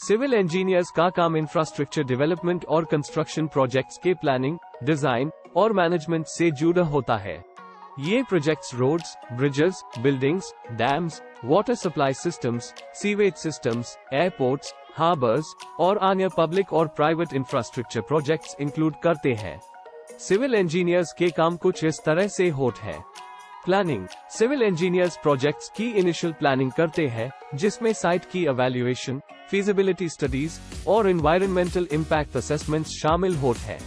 Civil engineers का काम infrastructure development और कंस्ट्रक्शन प्रोजेक्ट्स के प्लानिंग, डिजाइन और मैनेजमेंट से जुड़ा होता है। ये projects roads, bridges, buildings, dams, water supply systems, sewage systems, airports, harbours और अन्य पब्लिक और प्राइवेट इंफ्रास्ट्रक्चर प्रोजेक्ट्स इंक्लूड करते हैं। सिविल इंजीनियर्स के काम कुछ इस तरह से होते हैं। प्लानिंग। सिविल इंजीनियर्स प्रोजेक्ट्स की इनिशियल प्लानिंग करते हैं, जिसमें साइट की इवैल्यूएशन, फीजिबिलिटी स्टडीज और एनवायरमेंटल इम्पैक्ट असेसमेंट्स शामिल होते हैं।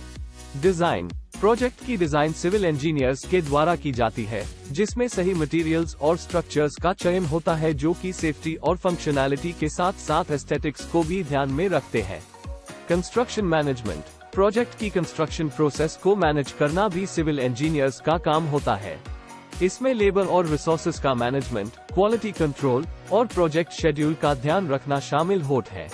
डिजाइन। प्रोजेक्ट की डिजाइन सिविल इंजीनियर्स के द्वारा की जाती है, जिसमें सही मटेरियल्स और स्ट्रक्चर्स का चयन होता है जो कि सेफ्टी और फंक्शनैलिटी के साथ साथ एस्थेटिक्स को भी ध्यान में रखते हैं। Construction management. प्रोजेक्ट की कंस्ट्रक्शन प्रोसेस को मैनेज करना भी सिविल इंजीनियर्स का काम होता है। इसमें लेबर और रिसोर्सेज का मैनेजमेंट, क्वालिटी कंट्रोल और प्रोजेक्ट शेड्यूल का ध्यान रखना शामिल होता है।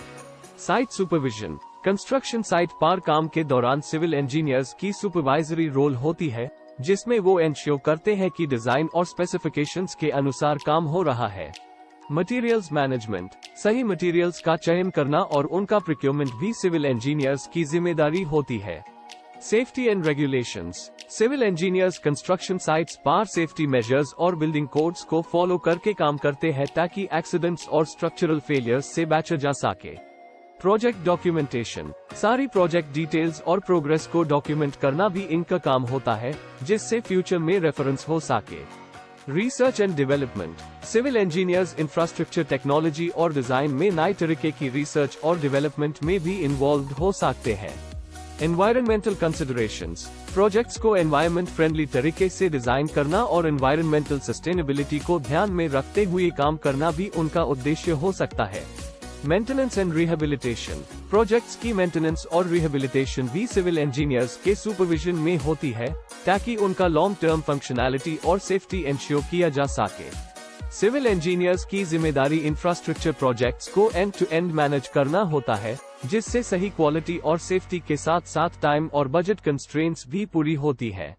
Site supervision. कंस्ट्रक्शन साइट पर काम के दौरान सिविल इंजीनियर्स की सुपरवाइजरी रोल होती है, जिसमें वो इंश्योर करते हैं कि डिजाइन और स्पेसिफिकेशंस के अनुसार काम हो रहा है। Materials management. सही मटेरियल्स का चयन करना और उनका प्रोक्योरमेंट भी सिविल इंजीनियर्स की जिम्मेदारी होती है। Safety and regulations. Civil engineers construction sites पर सेफ्टी मेजर्स और बिल्डिंग कोड्स को फॉलो करके काम करते हैं ताकि एक्सीडेंट्स और स्ट्रक्चरल फेलियर्स से बचा जा सके। Project documentation. सारी प्रोजेक्ट डिटेल्स और प्रोग्रेस को डॉक्यूमेंट करना भी इनका काम होता है, जिससे फ्यूचर में रेफरेंस हो सके। Research and development. Civil engineers infrastructure technology और डिजाइन में नए तरीके की रिसर्च और डेवलपमेंट में भी इन्वॉल्व हो सकते हैं। Environmental considerations. प्रोजेक्ट्स को एनवायरमेंट फ्रेंडली तरीके से डिजाइन करना और एनवायरमेंटल सस्टेनेबिलिटी को ध्यान में रखते हुए काम करना भी उनका उद्देश्य हो सकता है। Maintenance and rehabilitation. प्रोजेक्ट्स की मेंटेनेंस और रिहेबिलिटेशन भी सिविल इंजीनियर्स के सुपरविजन में होती है, ताकि उनका लॉन्ग टर्म फंक्शनैलिटी और सेफ्टी इंश्योर किया जा सके। सिविल इंजीनियर्स की जिम्मेदारी इंफ्रास्ट्रक्चर प्रोजेक्ट्स को एंड टू एंड मैनेज करना होता है, जिससे सही क्वालिटी और सेफ्टी के साथ साथ टाइम और बजट कंस्ट्रेंट्स भी पूरी होती है।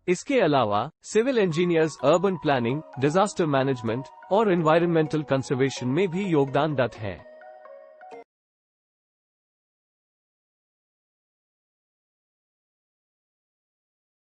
इसके अलावा civil engineers urban planning, disaster management और एनवायरमेंटल कंजर्वेशन में भी योगदान देते हैं।